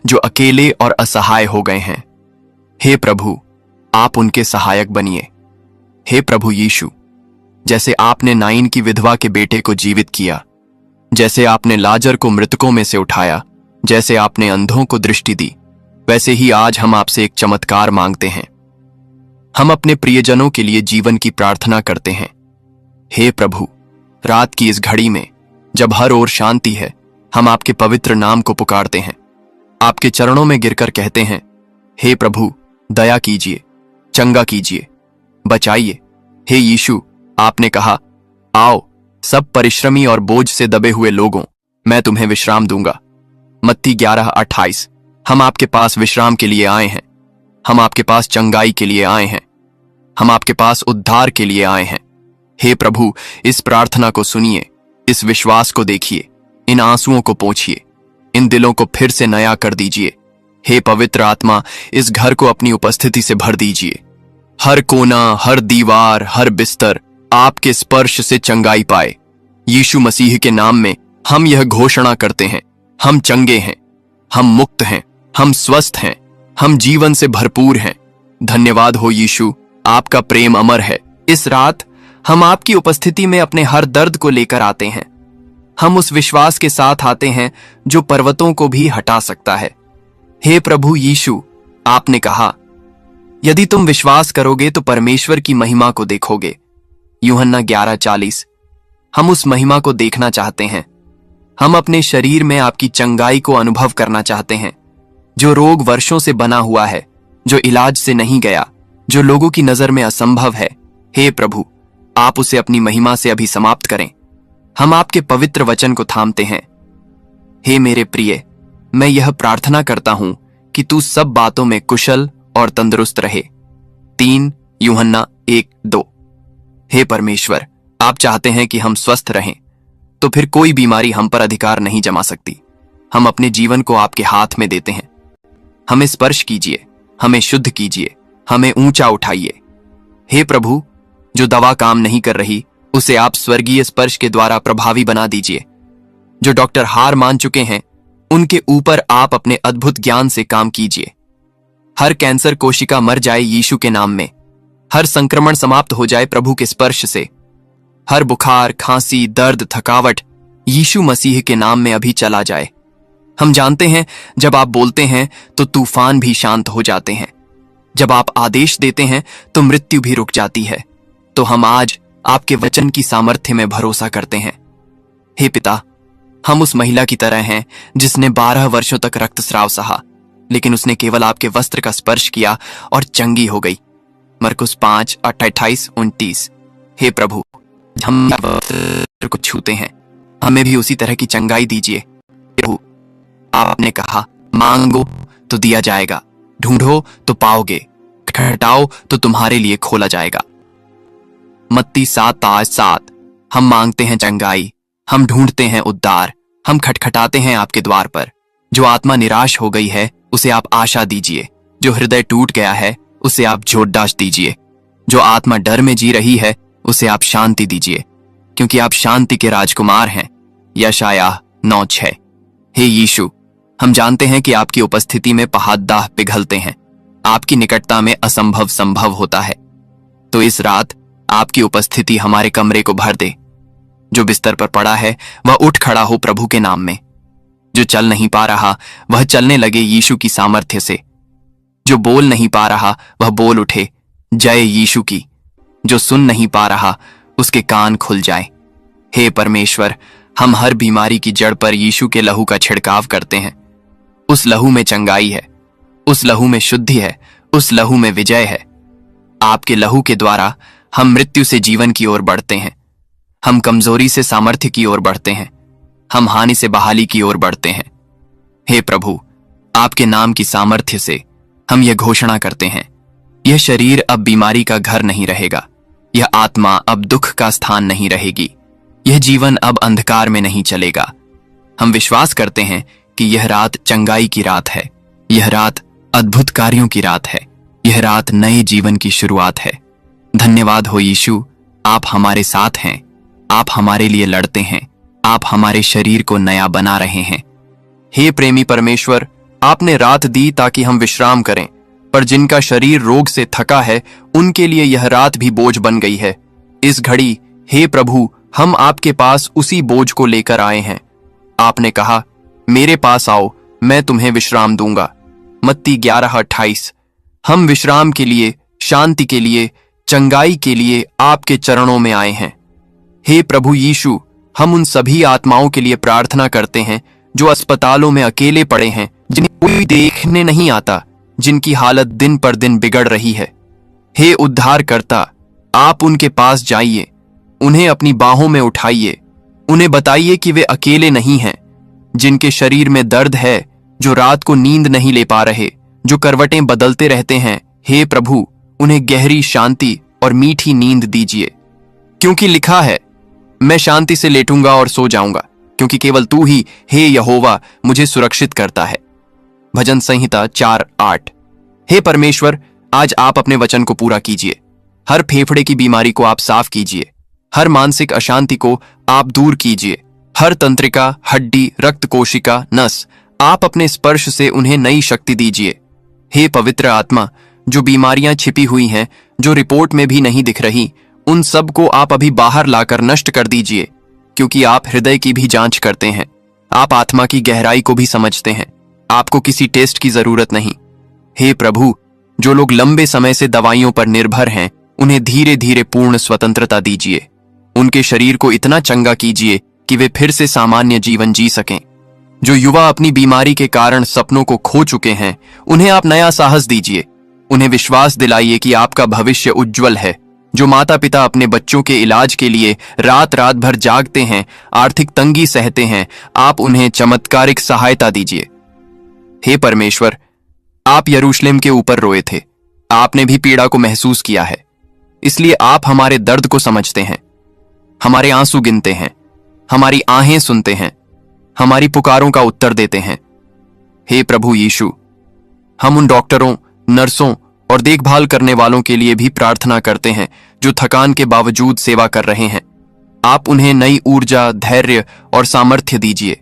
जो अकेले और असहाय हो गए हैं। हे प्रभु, आप उनके सहायक बनिए। हे प्रभु यीशु, जैसे आपने नाइन की विधवा के बेटे को जीवित किया, जैसे आपने लाजर को मृतकों में से उठाया, जैसे आपने अंधों को दृष्टि दी, वैसे ही आज हम आपसे एक चमत्कार मांगते हैं। हम अपने प्रियजनों के लिए जीवन की प्रार्थना करते हैं। हे प्रभु, रात की इस घड़ी में जब हर ओर शांति है, हम आपके पवित्र नाम को पुकारते हैं। आपके चरणों में गिरकर कहते हैं, हे प्रभु, दया कीजिए, चंगा कीजिए, बचाइए। हे यीशु, आपने कहा, आओ सब परिश्रमी और बोझ से दबे हुए लोगों, मैं तुम्हें विश्राम दूंगा। मत्ती 11:28। हम आपके पास विश्राम के लिए आए हैं। हम आपके पास चंगाई के लिए आए हैं। हम आपके पास उद्धार के लिए आए हैं। हे प्रभु, इस प्रार्थना को सुनिए, इस विश्वास को देखिए, इन आंसुओं को पोंछिए, इन दिलों को फिर से नया कर दीजिए। हे पवित्र आत्मा, इस घर को अपनी उपस्थिति से भर दीजिए। हर कोना, हर दीवार, हर बिस्तर आपके स्पर्श से चंगाई पाए। यीशु मसीह के नाम में हम यह घोषणा करते हैं, हम चंगे हैं, हम मुक्त हैं, हम स्वस्थ हैं, हम जीवन से भरपूर हैं। धन्यवाद हो यीशु, आपका प्रेम अमर है। इस रात हम आपकी उपस्थिति में अपने हर दर्द को लेकर आते हैं। हम उस विश्वास के साथ आते हैं जो पर्वतों को भी हटा सकता है। हे प्रभु यीशु, आपने कहा, यदि तुम विश्वास करोगे तो परमेश्वर की महिमा को देखोगे। यूहन्ना 11:40। हम उस महिमा को देखना चाहते हैं। हम अपने शरीर में आपकी चंगाई को अनुभव करना चाहते हैं। जो रोग वर्षों से बना हुआ है, जो इलाज से नहीं गया, जो लोगों की नजर में असंभव है, हे प्रभु, आप उसे अपनी महिमा से अभी समाप्त करें। हम आपके पवित्र वचन को थामते हैं। हे मेरे प्रिय, मैं यह प्रार्थना करता हूं कि तू सब बातों में कुशल और तंदुरुस्त रहे। 3 यूहन्ना 1:2। हे परमेश्वर, आप चाहते हैं कि हम स्वस्थ रहें, तो फिर कोई बीमारी हम पर अधिकार नहीं जमा सकती। हम अपने जीवन को आपके हाथ में देते हैं। हमें स्पर्श कीजिए, हमें शुद्ध कीजिए, हमें ऊंचा उठाइए। हे प्रभु, जो दवा काम नहीं कर रही, उसे आप स्वर्गीय स्पर्श के द्वारा प्रभावी बना दीजिए। जो डॉक्टर हार मान चुके हैं, उनके ऊपर आप अपने अद्भुत ज्ञान से काम कीजिए। हर कैंसर कोशिका मर जाए यीशु के नाम में। हर संक्रमण समाप्त हो जाए प्रभु के स्पर्श से। हर बुखार, खांसी, दर्द, थकावट यीशु मसीह के नाम में अभी चला जाए। हम जानते हैं जब आप बोलते हैं तो तूफान भी शांत हो जाते हैं। जब आप आदेश देते हैं तो मृत्यु भी रुक जाती है। तो हम आज आपके वचन की सामर्थ्य में भरोसा करते हैं। हे पिता, हम उस महिला की तरह हैं जिसने 12 वर्षों तक रक्तस्राव सहा, लेकिन उसने केवल आपके वस्त्र का स्पर्श किया और चंगी हो गई। मरकुस 5:28-29। हे प्रभु, हम वस्त्र को छूते हैं, हमें भी उसी तरह की चंगाई दीजिए। प्रभु, आपने कहा, मांगो तो दिया जाएगा, ढूंढो तो पाओगे, खटखटाओ तो तुम्हारे लिए खोला जाएगा। मत्ती 7:7। हम मांगते हैं चंगाई, हम ढूंढते हैं उद्धार, हम खटखटाते हैं आपके द्वार पर। जो आत्मा निराश हो गई है, उसे आप आशा दीजिए। जो हृदय टूट गया है, उसे आप जोड़दाश दीजिए। जो आत्मा डर में जी रही है, उसे आप शांति दीजिए, क्योंकि आप शांति के राजकुमार हैं। यशायाह 9:6। हे यीशु, हम जानते हैं कि आपकी उपस्थिति में पहाड़ पिघलते हैं। आपकी निकटता में असंभव संभव होता है। तो इस रात आपकी उपस्थिति हमारे कमरे को भर दे। जो बिस्तर पर पड़ा है वह उठ खड़ा हो प्रभु के नाम में। जो चल नहीं पा रहा वह चलने लगे यीशु की सामर्थ्य से। जो बोल नहीं पा रहा वह बोल उठे जय यीशु की। जो सुन नहीं पा रहा उसके कान खुल जाए। हे परमेश्वर, हम हर बीमारी की जड़ पर यीशु के लहू का छिड़काव करते हैं। उस लहू में चंगाई है, उस लहू में शुद्धि है, उस लहू में विजय है। आपके लहू के द्वारा हम मृत्यु से जीवन की ओर बढ़ते हैं। हम कमजोरी से सामर्थ्य की ओर बढ़ते हैं। हम हानि से बहाली की ओर बढ़ते हैं। हे प्रभु, आपके नाम की सामर्थ्य से हम यह घोषणा करते हैं, यह शरीर अब बीमारी का घर नहीं रहेगा। यह आत्मा अब दुख का स्थान नहीं रहेगी। यह जीवन अब अंधकार में नहीं चलेगा। हम विश्वास करते हैं कि यह रात चंगाई की रात है। यह रात अद्भुत कार्यों की रात है। यह रात नए जीवन की शुरुआत है। धन्यवाद हो यीशु, आप हमारे साथ हैं। आप हमारे लिए लड़ते हैं। आप हमारे शरीर को नया बना रहे हैं। हे प्रेमी परमेश्वर, आपने रात दी ताकि हम विश्राम करें, पर जिनका शरीर रोग से थका है उनके लिए यह रात भी बोझ बन गई है। इस घड़ी हे प्रभु, हम आपके पास उसी बोझ को लेकर आए हैं। आपने कहा, मेरे पास आओ, मैं तुम्हें विश्राम दूंगा। मत्ती 11:28। हम विश्राम के लिए, शांति के लिए, चंगाई के लिए आपके चरणों में आए हैं। हे प्रभु यीशु, हम उन सभी आत्माओं के लिए प्रार्थना करते हैं जो अस्पतालों में अकेले पड़े हैं, जिन्हें कोई देखने नहीं आता, जिनकी हालत दिन पर दिन बिगड़ रही है। हे उद्धारकर्ता, आप उनके पास जाइए, उन्हें अपनी बाहों में उठाइए, उन्हें बताइए कि वे अकेले नहीं हैं। जिनके शरीर में दर्द है, जो रात को नींद नहीं ले पा रहे, जो करवटें बदलते रहते हैं, हे प्रभु, उन्हें गहरी शांति और मीठी नींद दीजिए। क्योंकि लिखा है, मैं शांति से लेटूंगा और सो जाऊंगा, क्योंकि केवल तू ही, हे यहोवा, मुझे सुरक्षित करता है। भजन संहिता 4:8। हे परमेश्वर, आज आप अपने वचन को पूरा कीजिए। हर फेफड़े की बीमारी को आप साफ कीजिए, हर मानसिक अशांति को आप दूर कीजिए, हर तंत्रिका, हड्डी, रक्त कोशिका, नस, आप अपने स्पर्श से उन्हें नई शक्ति दीजिए। हे पवित्र आत्मा, जो बीमारियां छिपी हुई हैं, जो रिपोर्ट में भी नहीं दिख रही, उन सब को आप अभी बाहर लाकर नष्ट कर दीजिए, क्योंकि आप हृदय की भी जांच करते हैं, आप आत्मा की गहराई को भी समझते हैं। आपको किसी टेस्ट की जरूरत नहीं। हे प्रभु, जो लोग लंबे समय से दवाइयों पर निर्भर हैं, उन्हें धीरे धीरे पूर्ण स्वतंत्रता दीजिए। उनके शरीर को इतना चंगा कीजिए कि वे फिर से सामान्य जीवन जी सकें। जो युवा अपनी बीमारी के कारण सपनों को खो चुके हैं, उन्हें आप नया साहस दीजिए। उन्हें विश्वास दिलाइए कि आपका भविष्य उज्जवल है। जो माता पिता अपने बच्चों के इलाज के लिए रात रात भर जागते हैं, आर्थिक तंगी सहते हैं, आप उन्हें चमत्कारिक सहायता दीजिए। हे परमेश्वर, आप यरूशलेम के ऊपर रोए थे, आपने भी पीड़ा को महसूस किया है, इसलिए आप हमारे दर्द को समझते हैं, हमारे आंसू गिनते हैं, हमारी आहें सुनते हैं, हमारी पुकारों का उत्तर देते हैं। हे प्रभु यीशु, हम उन डॉक्टरों, नर्सों और देखभाल करने वालों के लिए भी प्रार्थना करते हैं जो थकान के बावजूद सेवा कर रहे हैं। आप उन्हें नई ऊर्जा, धैर्य और सामर्थ्य दीजिए।